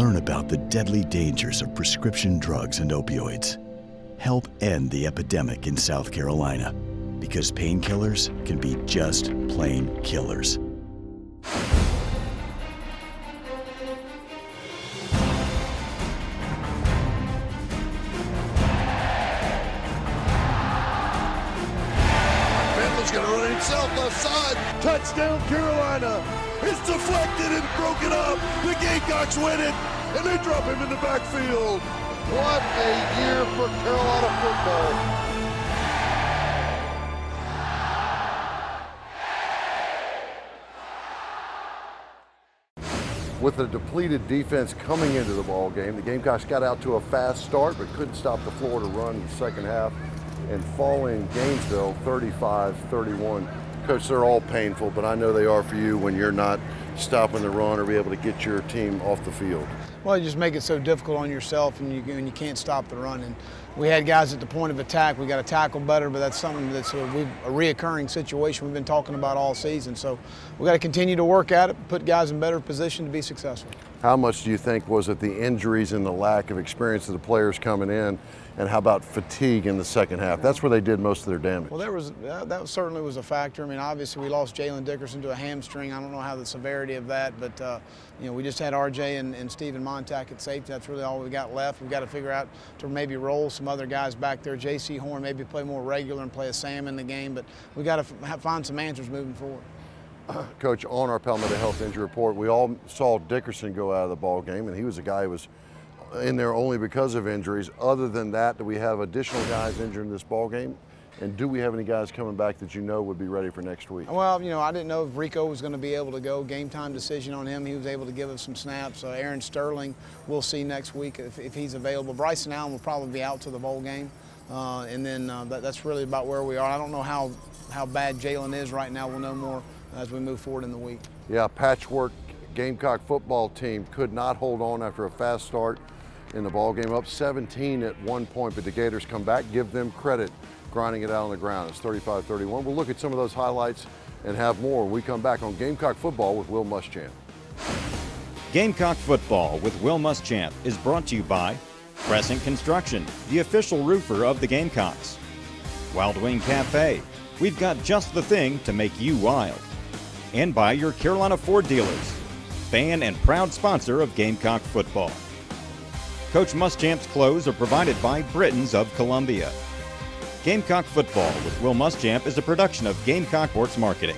Learn about the deadly dangers of prescription drugs and opioids. Help end the epidemic in South Carolina, because painkillers can be just plain killers. Bentley's gonna run himself left side. Touchdown Carolina. It's deflected and broken up. The Gamecocks win it, and they drop him in the backfield. What a year for Carolina football. With a depleted defense coming into the ball game, the Gamecocks got out to a fast start but couldn't stop the Florida run in the second half and fall in Gainesville 35-31. Coach, they're all painful, but I know they are for you when you're not stopping the run or be able to get your team off the field. Well, you just make it so difficult on yourself and you can't stop the run. And we had guys at the point of attack. We got to tackle better, but that's something that's a reoccurring situation we've been talking about all season. So we got to continue to work at it, put guys in better position to be successful. How much do you think was it the injuries and the lack of experience of the players coming in, and how about fatigue in the second half? That's where they did most of their damage. Well, that certainly was a factor. I mean, obviously we lost Jalen Dickerson to a hamstring. I don't know how the severity of that, but you know, we just had RJ and Steven Montack at safety. That's really all we got left. We've got to figure out to maybe roll some other guys back there. J.C. Horn maybe play more regular and play a Sam in the game, but we got to find some answers moving forward. Coach, on our Palmetto Health Injury Report, we all saw Dickerson go out of the ball game, and he was a guy who was in there only because of injuries. Other than that, do we have additional guys injured in this ball game? And do we have any guys coming back that you know would be ready for next week? Well, you know, I didn't know if Rico was going to be able to go. Game time decision on him. He was able to give us some snaps. Aaron Sterling, we'll see next week if he's available. Bryson Allen will probably be out to the bowl game. And then that's really about where we are. I don't know how bad Jalen is right now. We'll know more as we move forward in the week. Yeah, patchwork Gamecock football team could not hold on after a fast start in the ball game, up 17 at one point, but the Gators come back. Give them credit, grinding it out on the ground. It's 35-31. We'll look at some of those highlights and have more when we come back on Gamecock Football with Will Muschamp. Gamecock Football with Will Muschamp is brought to you by Crescent Construction, the official roofer of the Gamecocks. Wild Wing Cafe, we've got just the thing to make you wild. And by your Carolina Ford dealers, fan and proud sponsor of Gamecock Football. Coach Muschamp's clothes are provided by Britons of Columbia. Gamecock Football with Will Muschamp is a production of Gamecock Sports Marketing.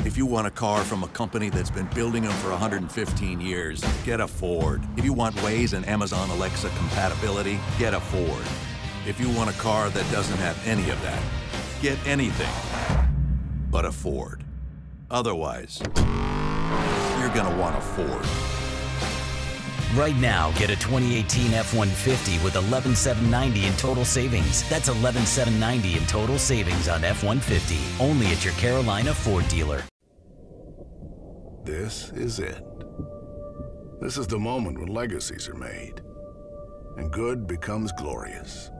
If you want a car from a company that's been building them for 115 years, get a Ford. If you want Waze and Amazon Alexa compatibility, get a Ford. If you want a car that doesn't have any of that, get anything but a Ford. Otherwise, you're gonna want a Ford. Right now, get a 2018 F-150 with $11,790 in total savings. That's $11,790 in total savings on F-150, only at your Carolina Ford dealer. This is it. This is the moment when legacies are made, and good becomes glorious.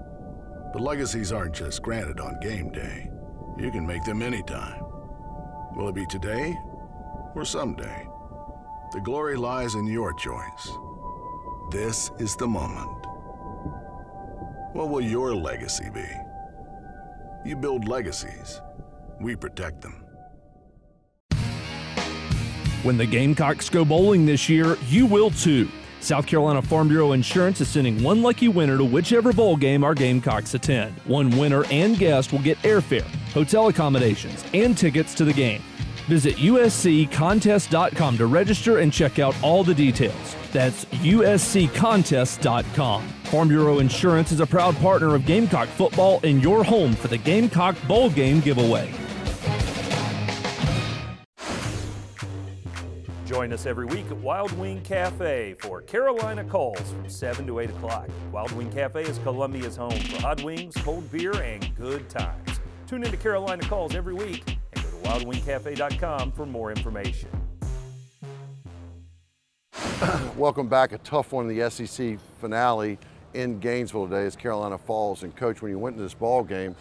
But legacies aren't just granted on game day. You can make them anytime. Will it be today or someday? The glory lies in your choice. This is the moment. What will your legacy be? You build legacies. We protect them. When the Gamecocks go bowling this year, you will too. South Carolina Farm Bureau Insurance is sending one lucky winner to whichever bowl game our Gamecocks attend. One winner and guest will get airfare, hotel accommodations, and tickets to the game. Visit usccontest.com to register and check out all the details. That's usccontest.com. Farm Bureau Insurance is a proud partner of Gamecock Football and your home for the Gamecock Bowl Game giveaway. Join us every week at Wild Wing Cafe for Carolina Calls from 7 to 8 o'clock. Wild Wing Cafe is Columbia's home for hot wings, cold beer, and good times. Tune in to Carolina Calls every week and go to wildwingcafe.com for more information. Welcome back. A tough one in the SEC finale in Gainesville today as Carolina falls. And Coach, when you went into this ball game,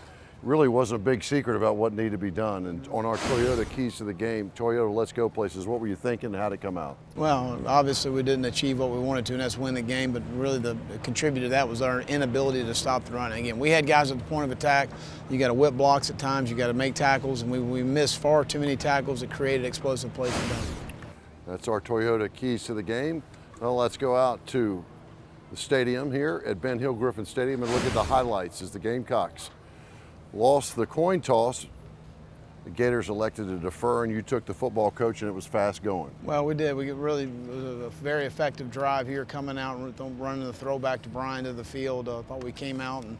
really wasn't a big secret about what needed to be done. And on our Toyota Keys to the Game, Toyota Let's Go places, what were you thinking and how did it come out? Well, obviously we didn't achieve what we wanted to, and that's win the game, but really the contributor to that was our inability to stop the run. Again, we had guys at the point of attack. You got to whip blocks at times, you got to make tackles, and we missed far too many tackles that created explosive plays. That's our Toyota Keys to the Game. Well, let's go out to the stadium here at Ben Hill Griffin Stadium and look at the highlights as the Gamecocks lost the coin toss. The Gators elected to defer, and you took the football coach, and it was fast going. Well, we did. It was a very effective drive here, coming out and running the throwback to Brian to the field. I thought we came out and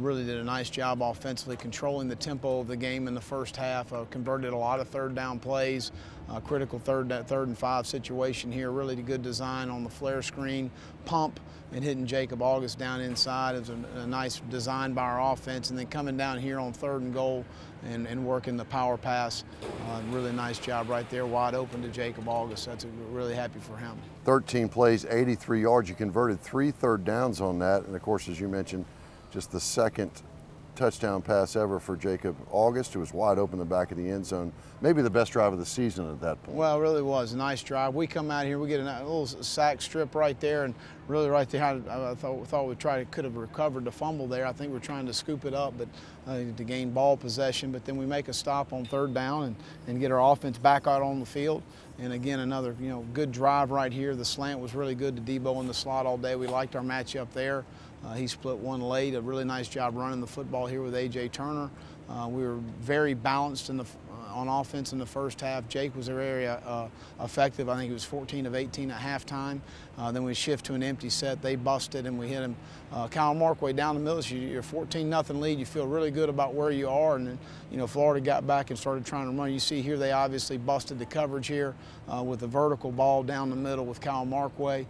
really did a nice job offensively, controlling the tempo of the game in the first half. Converted a lot of third down plays, critical third and 5 situation here. Really good design on the flare screen, pump, and hitting Jacob August down inside. It was a nice design by our offense, and then coming down here on 3rd and goal and working the power pass. Really nice job right there, wide open to Jacob August. That's really happy for him. 13 plays, 83 yards. You converted 3 third downs on that, and of course, as you mentioned, just the 2nd touchdown pass ever for Jacob August, who was wide open in the back of the end zone. Maybe the best drive of the season at that point. Well, it really was a nice drive. We come out here, we get a little sack strip right there, and really right there, I thought we could have recovered the fumble there. I think we're trying to scoop it up, but to gain ball possession. But then we make a stop on 3rd down and get our offense back out on the field. And again, another good drive right here. The slant was really good to Debo in the slot all day. We liked our matchup there. He split one late. A really nice job running the football here with A.J. Turner. We were very balanced on offense in the first half. Jake was very effective. I think he was 14 of 18 at halftime. Then we shift to an empty set. They busted and we hit him. Kyle Markway down the middle. You're 14-0 lead. You feel really good about where you are. And then, Florida got back and started trying to run. You see here they obviously busted the coverage here with a vertical ball down the middle with Kyle Markway.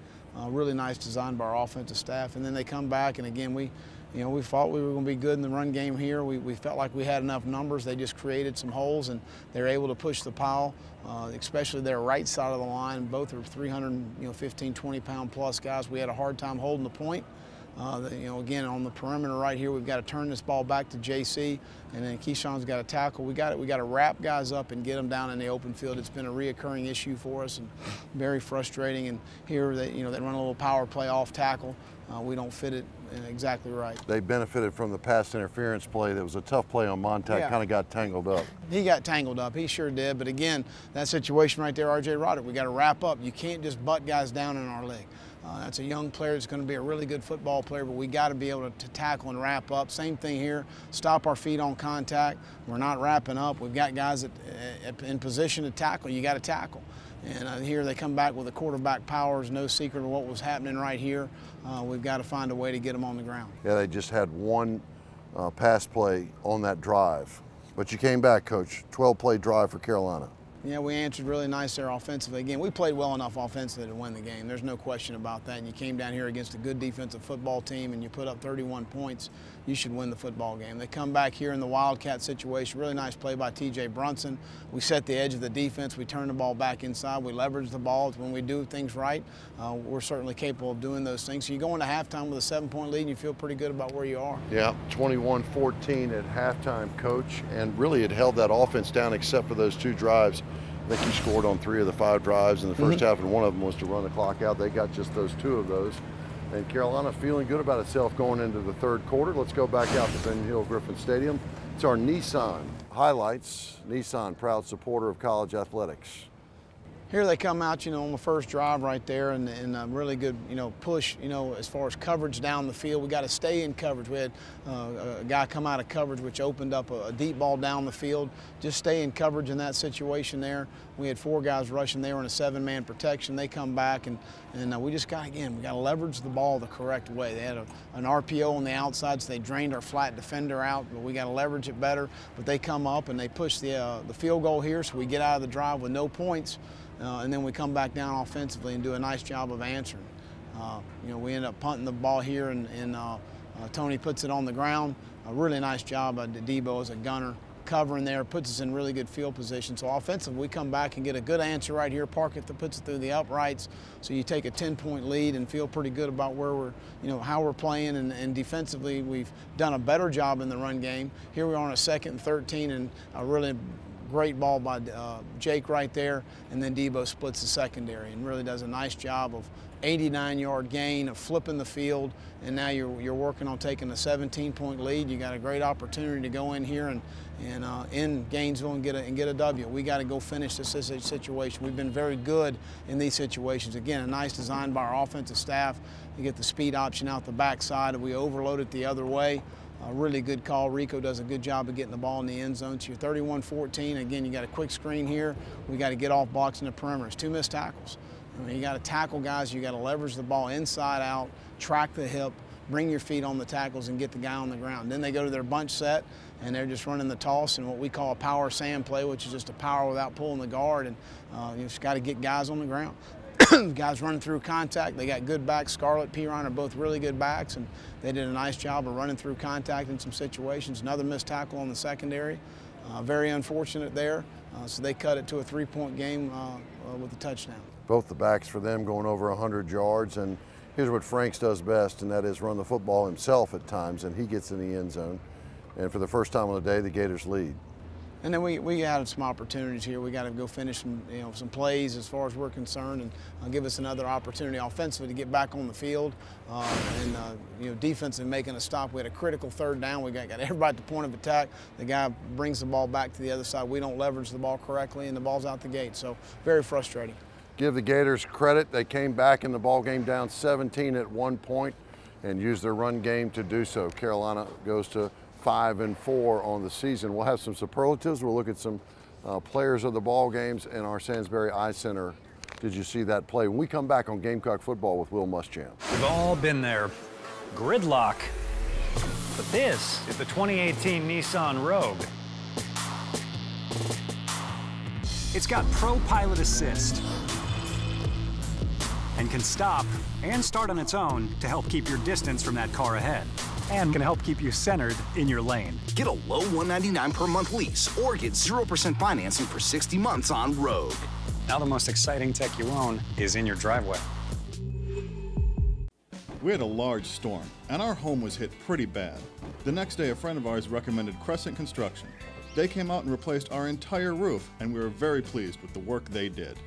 Really nice design by our offensive staff. And then they come back, and again, we thought we were going to be good in the run game here. We felt like we had enough numbers. They just created some holes, and they were able to push the pile, especially their right side of the line. Both are 315, 20-pound plus guys. We had a hard time holding the point. Again, on the perimeter right here, we've got to turn this ball back to JC, and then Keyshawn's got to tackle. We got to wrap guys up and get them down in the open field. It's been a reoccurring issue for us and very frustrating. And here, they run a little power play off tackle. We don't fit it exactly right. They benefited from the pass interference play. That was a tough play on Montag, kind of got tangled up. He got tangled up, he sure did. But again, that situation right there, R.J. Roderick, we got to wrap up. You can't just butt guys down in our league. That's a young player that's going to be a really good football player, but we got to be able to tackle and wrap up. Same thing here, stop our feet on contact. We're not wrapping up. We've got guys in position to tackle. You got to tackle. And here they come back with a quarterback power. There's no secret of what was happening right here. We've got to find a way to get them on the ground. Yeah, they just had one pass play on that drive. But you came back, Coach. 12-play drive for Carolina. Yeah, we answered really nice there offensively. Again, we played well enough offensively to win the game. There's no question about that. And you came down here against a good defensive football team and you put up 31 points, you should win the football game. They come back here in the Wildcat situation. Really nice play by T.J. Brunson. We set the edge of the defense. We turn the ball back inside. We leverage the ball. When we do things right, we're certainly capable of doing those things. So you go into halftime with a 7-point lead and you feel pretty good about where you are. Yeah, 21-14 at halftime, Coach. And really it held that offense down except for those 2 drives. I think you scored on 3 of the 5 drives in the first half, and one of them was to run the clock out. They got just those 2 of those. And Carolina feeling good about itself going into the 3rd quarter. Let's go back out to Ben Hill Griffin Stadium. It's our Nissan highlights. Nissan, proud supporter of college athletics. Here they come out, on the first drive right there, and a really good, push, as far as coverage down the field. We got to stay in coverage. We had a guy come out of coverage, which opened up a deep ball down the field. Just stay in coverage in that situation there. We had 4 guys rushing there in a 7-man protection. They come back, and we just got, again, we got to leverage the ball the correct way. They had an RPO on the outside, so they drained our flat defender out, but we got to leverage it better. But they come up and they push the field goal here, so we get out of the drive with no points. and then we come back down offensively and do a nice job of answering. You know, we end up punting the ball here, and Tony puts it on the ground. A really nice job by Debo as a gunner, covering there, puts us in really good field position. So offensively, we come back and get a good answer right here, park it, that puts it through the uprights. So you take a 10-point lead and feel pretty good about where we're, you know, how we're playing. And defensively, we've done a better job in the run game. Here we are on a 2nd and 13, and a really great ball by Jake right there, and then Debo splits the secondary and really does a nice job of 89-yard gain, of flipping the field, and now you're working on taking a 17-point lead. You got a great opportunity to go in here and in Gainesville and get a W. We got to go finish this situation. We've been very good in these situations. Again, a nice design by our offensive staff to get the speed option out the backside, and we overload it the other way. A really good call. Rico does a good job of getting the ball in the end zone. So you're 31-14. Again, you got a quick screen here. We got to get off blocks in the perimeter. It's 2 missed tackles. I mean, you got to tackle guys. You got to leverage the ball inside out, track the hip, bring your feet on the tackles, and get the guy on the ground. Then they go to their bunch set, and they're just running the toss and what we call a power sand play, which is just a power without pulling the guard. And you just got to get guys on the ground. Guys running through contact. They got good backs. Scarlett, Piron are both really good backs, and they did a nice job of running through contact in some situations. Another missed tackle on the secondary. Very unfortunate there. So they cut it to a 3-point game with a touchdown. Both the backs for them going over 100 yards, and here's what Franks does best, and that is run the football himself at times, and he gets in the end zone. And for the first time on the day, the Gators lead. And then we had some opportunities here. We got to go finish some plays as far as we're concerned, and give us another opportunity offensively to get back on the field. Defensively making a stop. We had a critical 3rd down. We got everybody at the point of attack. The guy brings the ball back to the other side. We don't leverage the ball correctly, and the ball's out the gate. So very frustrating. Give the Gators credit. They came back in the ball game down 17 at one point and used their run game to do so. Carolina goes to 5-4 on the season. We'll have some superlatives. We'll look at some players of the ball games in our Sandsbury Eye Center. Did you see that play? When we come back on Gamecock Football with Will Muschamp. We've all been there. Gridlock. But this is the 2018 Nissan Rogue. It's got Pro Pilot Assist and can stop and start on its own to help keep your distance from that car ahead, and can help keep you centered in your lane. Get a low $199 per month lease or get 0% financing for 60 months on Rogue. Now the most exciting tech you own is in your driveway. We had a large storm, and our home was hit pretty bad. The next day, a friend of ours recommended Crescent Construction. They came out and replaced our entire roof, and we were very pleased with the work they did.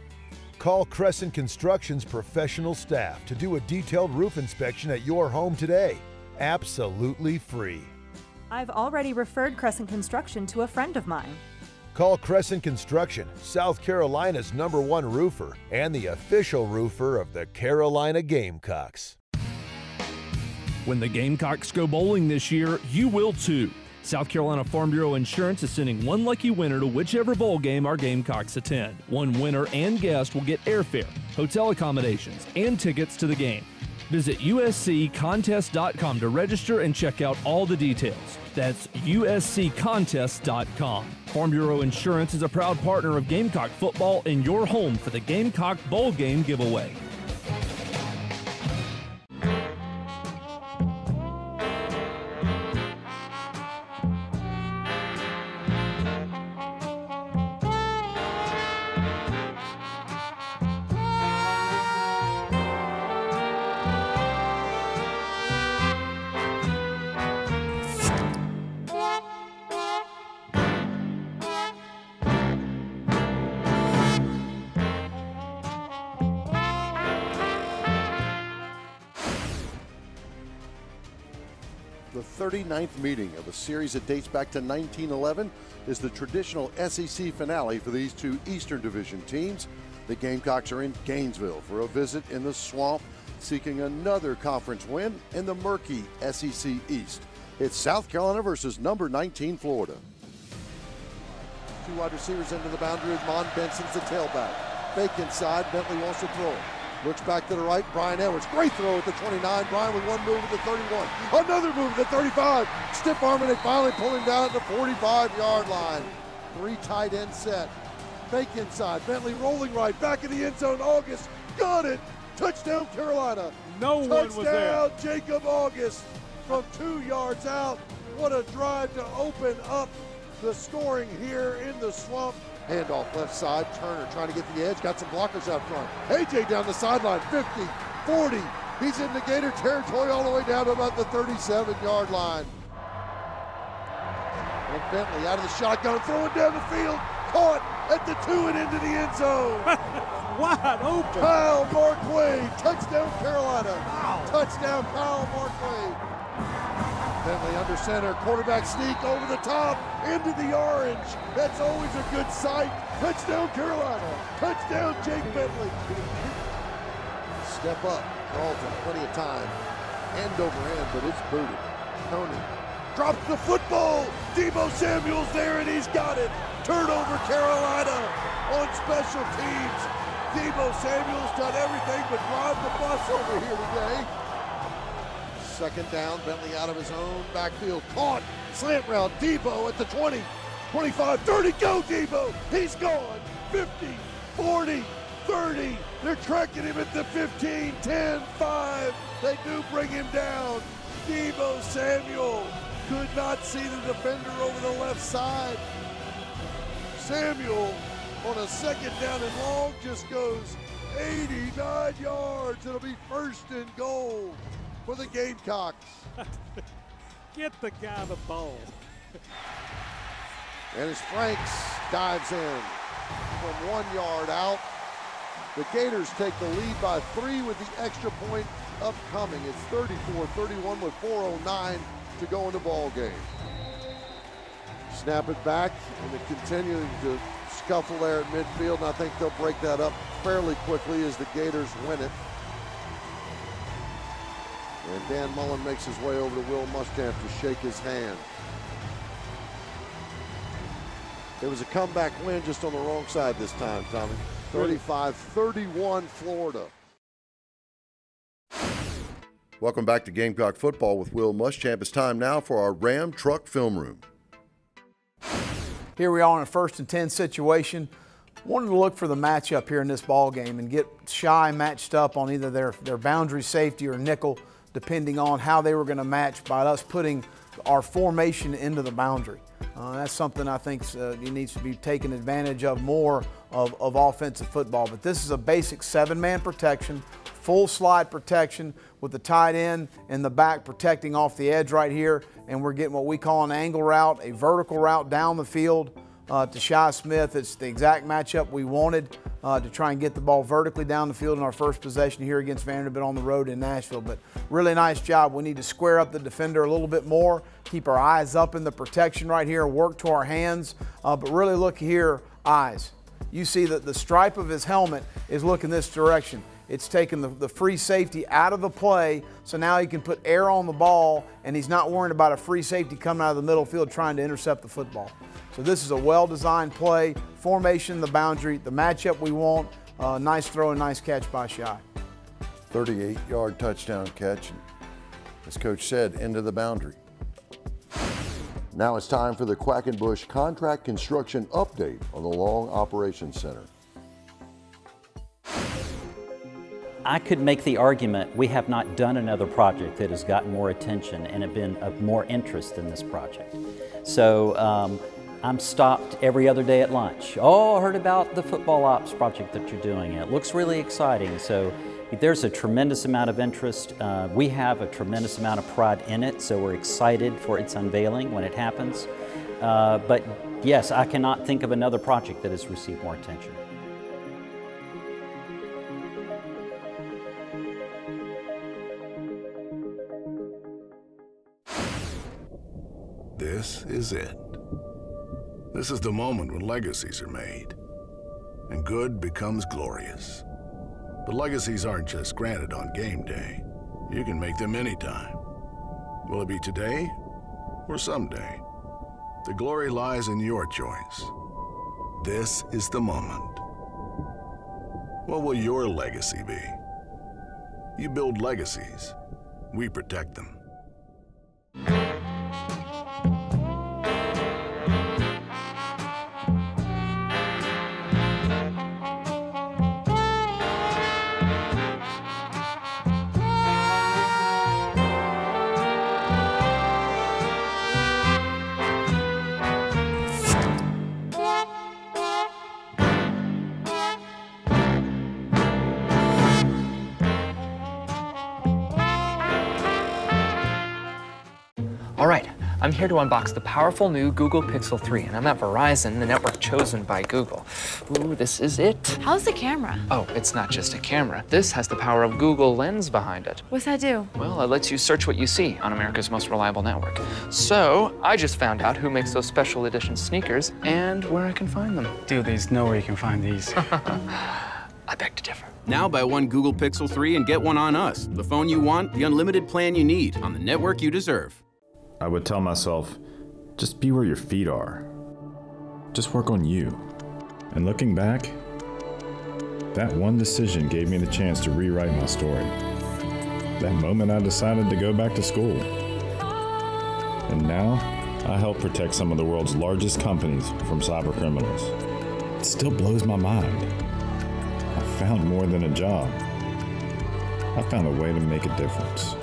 Call Crescent Construction's professional staff to do a detailed roof inspection at your home today. Absolutely free. I've already referred Crescent Construction to a friend of mine. Call Crescent Construction, South Carolina's #1 roofer and the official roofer of the Carolina Gamecocks. When the Gamecocks go bowling this year, you will too. South Carolina Farm Bureau Insurance is sending one lucky winner to whichever bowl game our Gamecocks attend. One winner and guest will get airfare, hotel accommodations, and tickets to the game. Visit usccontest.com to register and check out all the details. That's usccontest.com. Farm Bureau Insurance is a proud partner of Gamecock Football and your home for the Gamecock Bowl Game giveaway. The 39th meeting of a series that dates back to 1911 is the traditional SEC finale for these two Eastern Division teams. The Gamecocks are in Gainesville for a visit in the swamp, seeking another conference win in the murky SEC East. It's South Carolina versus number 19 Florida. Two wide receivers into the boundary with Mon Benson's the tailback. Fake inside, Bentley wants to throw. Looks back to the right, Brian Edwards. Great throw at the 29. Brian with one move at the 31. Another move at the 35. Stiff arm, and they finally pull him down at the 45-yard line. 3 tight end set. Fake inside. Bentley rolling right. Back in the end zone. August got it. Touchdown, Carolina. No one was there. Touchdown, Jacob August from 2 yards out. What a drive to open up the scoring here in the swamp. Handoff left side. Turner trying to get the edge. Got some blockers out front. AJ down the sideline. 50, 40. He's in the Gator territory all the way down to about the 37-yard line. And Bentley out of the shotgun, throwing down the field. Caught at the 2 and into the end zone. Wide open. Kyle Markway, touchdown Carolina. Wow. Touchdown Kyle Markway. Bentley under center, quarterback sneak over the top, into the orange. That's always a good sight. Touchdown Carolina. Touchdown Jake Bentley. Step up, Carlton, plenty of time. End over end, but it's booted. Tony drops the football. Deebo Samuel's there and he's got it. Turnover Carolina on special teams. Deebo Samuel's done everything but drive the bus over here today. Second down, Bentley out of his own backfield. Caught, slant route, Deebo at the 20, 25, 30, go Deebo! He's gone, 50, 40, 30. They're tracking him at the 15, 10, 5. They do bring him down. Deebo Samuel could not see the defender over the left side. Samuel on a second down and long just goes 89 yards. It'll be first and goal for the Gamecocks. Get the guy the ball. And as Franks dives in from 1 yard out, the Gators take the lead by 3 with the extra point upcoming. It's 34-31 with 4:09 to go in the ball game. Snap it back, and they're continuing to scuffle there at midfield, and I think they'll break that up fairly quickly as the Gators win it. And Dan Mullen makes his way over to Will Muschamp to shake his hand. It was a comeback win, just on the wrong side this time, Tommy. 35-31 Florida. Welcome back to Gamecock Football with Will Muschamp. It's time now for our Ram Truck Film Room. Here we are in a 1st and 10 situation. Wanted to look for the matchup here in this ball game and get Shy matched up on either their boundary safety or nickel, depending on how they were going to match by us putting our formation into the boundary. That's something I think needs to be taken advantage of more of offensive football. But this is a basic 7-man protection, full slide protection with the tight end and the back protecting off the edge right here. And we're getting what we call an angle route, a vertical route down the field to Shy Smith. It's the exact matchup we wanted to try and get the ball vertically down the field in our first possession here against Vanderbilt on the road in Nashville. But really nice job. We need to square up the defender a little bit more, keep our eyes up in the protection right here, work to our hands. But really look here, eyes. You see that the stripe of his helmet is looking this direction. It's taken the free safety out of the play, so now he can put air on the ball, and he's not worrying about a free safety coming out of the middle field trying to intercept the football. So this is a well-designed play, formation, the boundary, the matchup we want. Nice throw and nice catch by Shy. 38-yard touchdown catch, as Coach said, into the boundary. Now it's time for the Quackenbush Contract Construction Update on the Long Operations Center. I could make the argument we have not done another project that has gotten more attention and have been of more interest in this project. So I'm stopped every other day at lunch. Oh, I heard about the football ops project that you're doing. It looks really exciting. So there's a tremendous amount of interest. We have a tremendous amount of pride in it, so we're excited for its unveiling when it happens. But yes, I cannot think of another project that has received more attention. This is it. This is the moment when legacies are made, and good becomes glorious. But legacies aren't just granted on game day. You can make them anytime. Will it be today or someday? The glory lies in your choice. This is the moment. What will your legacy be? You build legacies. We protect them. I'm here to unbox the powerful new Google Pixel 3, and I'm at Verizon, the network chosen by Google. Ooh, this is it. How's the camera? Oh, it's not just a camera. This has the power of Google Lens behind it. What's that do? Well, it lets you search what you see on America's most reliable network. So, I just found out who makes those special edition sneakers and where I can find them. Dude, there's nowhere you can find these. I beg to differ. Now buy one Google Pixel 3 and get one on us. The phone you want, the unlimited plan you need, on the network you deserve. I would tell myself, just be where your feet are. Just work on you. And looking back, that one decision gave me the chance to rewrite my story. That moment I decided to go back to school. And now, I help protect some of the world's largest companies from cyber criminals. It still blows my mind. I found more than a job. I found a way to make a difference.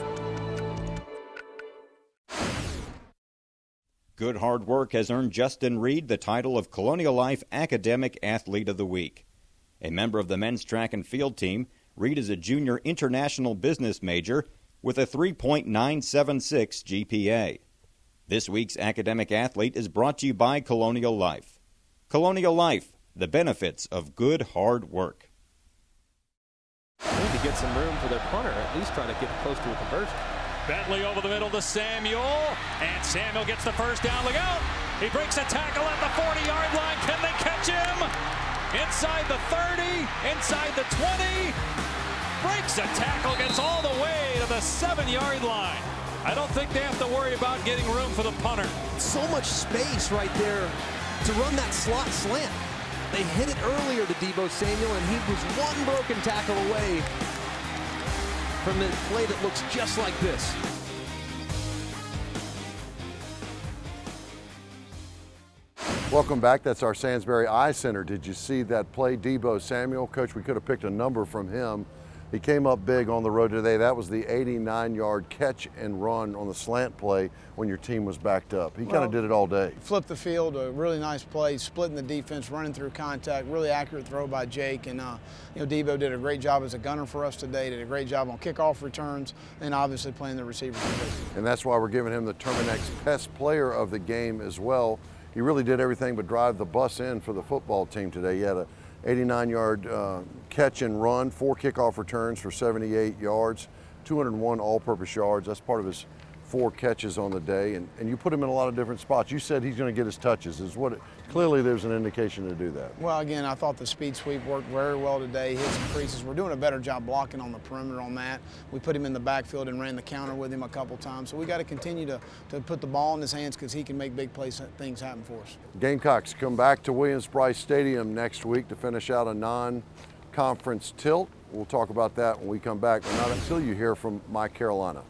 Good hard work has earned Justin Reed the title of Colonial Life Academic Athlete of the Week. A member of the men's track and field team, Reed is a junior international business major with a 3.976 GPA. This week's academic athlete is brought to you by Colonial Life. Colonial Life, the benefits of good hard work. Need to get some room for their punter, at least try to get close to a conversion. Bentley over the middle to Samuel, and Samuel gets the first down. Look out! He breaks a tackle at the 40-yard line. Can they catch him? Inside the 30, inside the 20. Breaks a tackle, gets all the way to the 7-yard line. I don't think they have to worry about getting room for the punter. So much space right there to run that slot slant. They hit it earlier to Deebo Samuel, and he was one broken tackle away from the play that looks just like this. Welcome back. That's our Sandsbury Eye Center. Did you see that play, Deebo Samuel? Coach, we could have picked a number from him. He came up big on the road today. That was the 89-yard catch and run on the slant play when your team was backed up. He kind of did it all day. Flipped the field, a really nice play, splitting the defense, running through contact, really accurate throw by Jake. And, Deebo did a great job as a gunner for us today, did a great job on kickoff returns, and obviously playing the receiver position. And that's why we're giving him the Terminex Pest Player of the Game as well. He really did everything but drive the bus in for the football team today. He had a 89-yard catch and run, 4 kickoff returns for 78 yards, 201 all-purpose yards. That's part of his 4 catches on the day. And you put him in a lot of different spots. You said he's going to get his touches. Clearly there's an indication to do that. Well, again, I thought the speed sweep worked very well today. Hit some creases. We're doing a better job blocking on the perimeter on that. We put him in the backfield and ran the counter with him a couple times. So we got to continue to put the ball in his hands because he can make big things happen for us. Gamecocks come back to Williams-Brice Stadium next week to finish out a non-conference tilt. We'll talk about that when we come back, but not until you hear from My Carolina.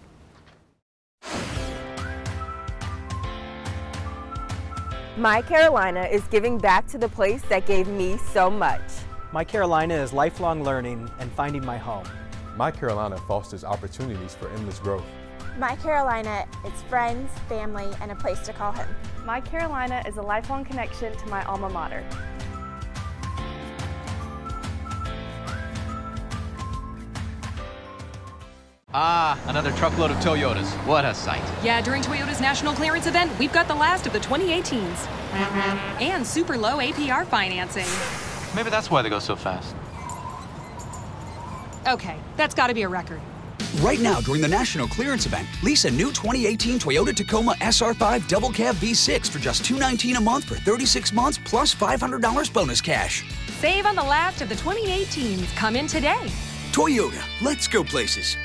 My Carolina is giving back to the place that gave me so much. My Carolina is lifelong learning and finding my home. My Carolina fosters opportunities for endless growth. My Carolina is friends, family, and a place to call home. My Carolina is a lifelong connection to my alma mater. Ah, another truckload of Toyotas. What a sight. Yeah, during Toyota's national clearance event, we've got the last of the 2018s. And super low APR financing. Maybe that's why they go so fast. Okay, that's got to be a record. Right now, during the national clearance event, lease a new 2018 Toyota Tacoma SR5 Double Cab V6 for just $219 a month for 36 months plus $500 bonus cash. Save on the last of the 2018s. Come in today. Toyota, let's go places.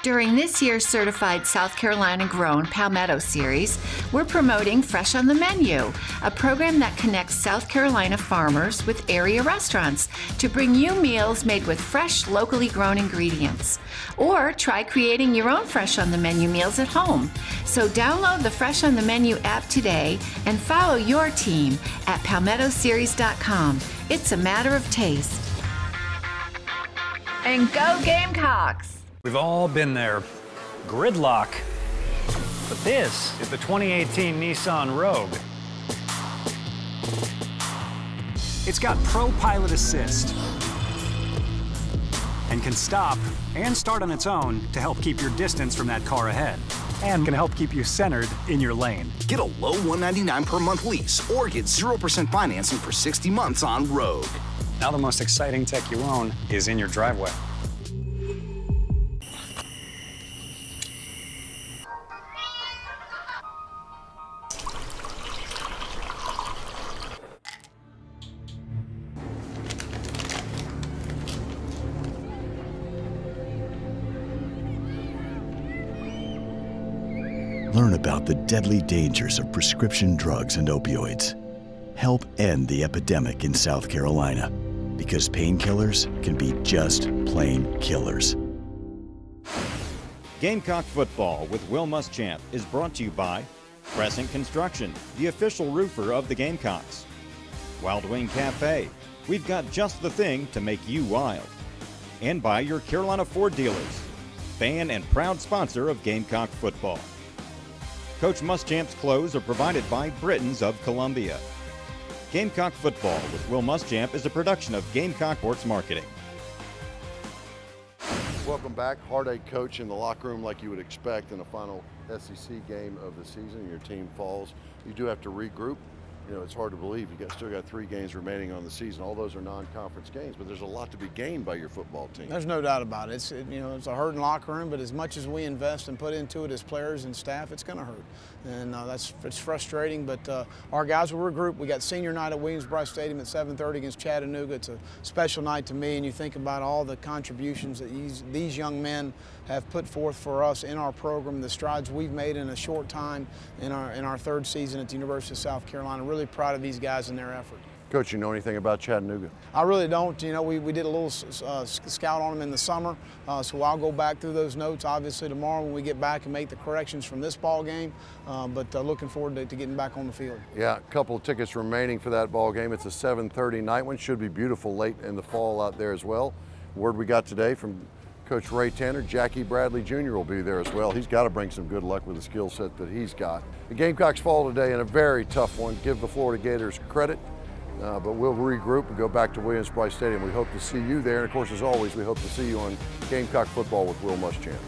During this year's Certified South Carolina Grown Palmetto Series, we're promoting Fresh on the Menu, a program that connects South Carolina farmers with area restaurants to bring you meals made with fresh, locally grown ingredients. Or try creating your own Fresh on the Menu meals at home. So download the Fresh on the Menu app today and follow your team at palmettoseries.com. It's a matter of taste. And go Gamecocks! We've all been there. Gridlock. But this is the 2018 Nissan Rogue. It's got Pro Pilot Assist and can stop and start on its own to help keep your distance from that car ahead. and can help keep you centered in your lane. Get a low $199 per month lease or get 0% financing for 60 months on Rogue. Now the most exciting tech you own is in your driveway. Learn about the deadly dangers of prescription drugs and opioids. Help end the epidemic in South Carolina, because painkillers can be just plain killers. Gamecock Football with Will Muschamp is brought to you by Crescent Construction, the official roofer of the Gamecocks. Wild Wing Cafe, we've got just the thing to make you wild. And by your Carolina Ford dealers, fan and proud sponsor of Gamecock Football. Coach Muschamp's clothes are provided by Britons of Columbia. Gamecock Football with Will Muschamp is a production of Gamecock Sports Marketing. Welcome back. Heartache coach in the locker room like you would expect in a final SEC game of the season. Your team falls. You do have to regroup. You know, it's hard to believe you still got 3 games remaining on the season. All those are non-conference games, but there's a lot to be gained by your football team. There's no doubt about it. It's a hurting locker room, but as much as we invest and put into it as players and staff, it's going to hurt, and it's frustrating. But our guys will regroup. We got senior night at Williams-Brice Stadium at 7:30 against Chattanooga. It's a special night to me, and you think about all the contributions that these young men have put forth for us in our program, the strides we've made in a short time in our 3rd season at the University of South Carolina. Really proud of these guys and their effort. Coach, you know anything about Chattanooga? I really don't. You know, we did a little scout on them in the summer, so I'll go back through those notes, obviously, tomorrow when we get back and make the corrections from this ball game, but looking forward to getting back on the field. Yeah, a couple of tickets remaining for that ball game. It's a 7:30 night one. Should be beautiful late in the fall out there as well. Word we got today from Coach Ray Tanner, Jackie Bradley Jr. will be there as well. He's got to bring some good luck with the skill set that he's got. The Gamecocks fall today in a very tough one. Give the Florida Gators credit, but we'll regroup and go back to Williams-Brice Stadium. We hope to see you there, and of course, as always, we hope to see you on Gamecock Football with Will Muschamp.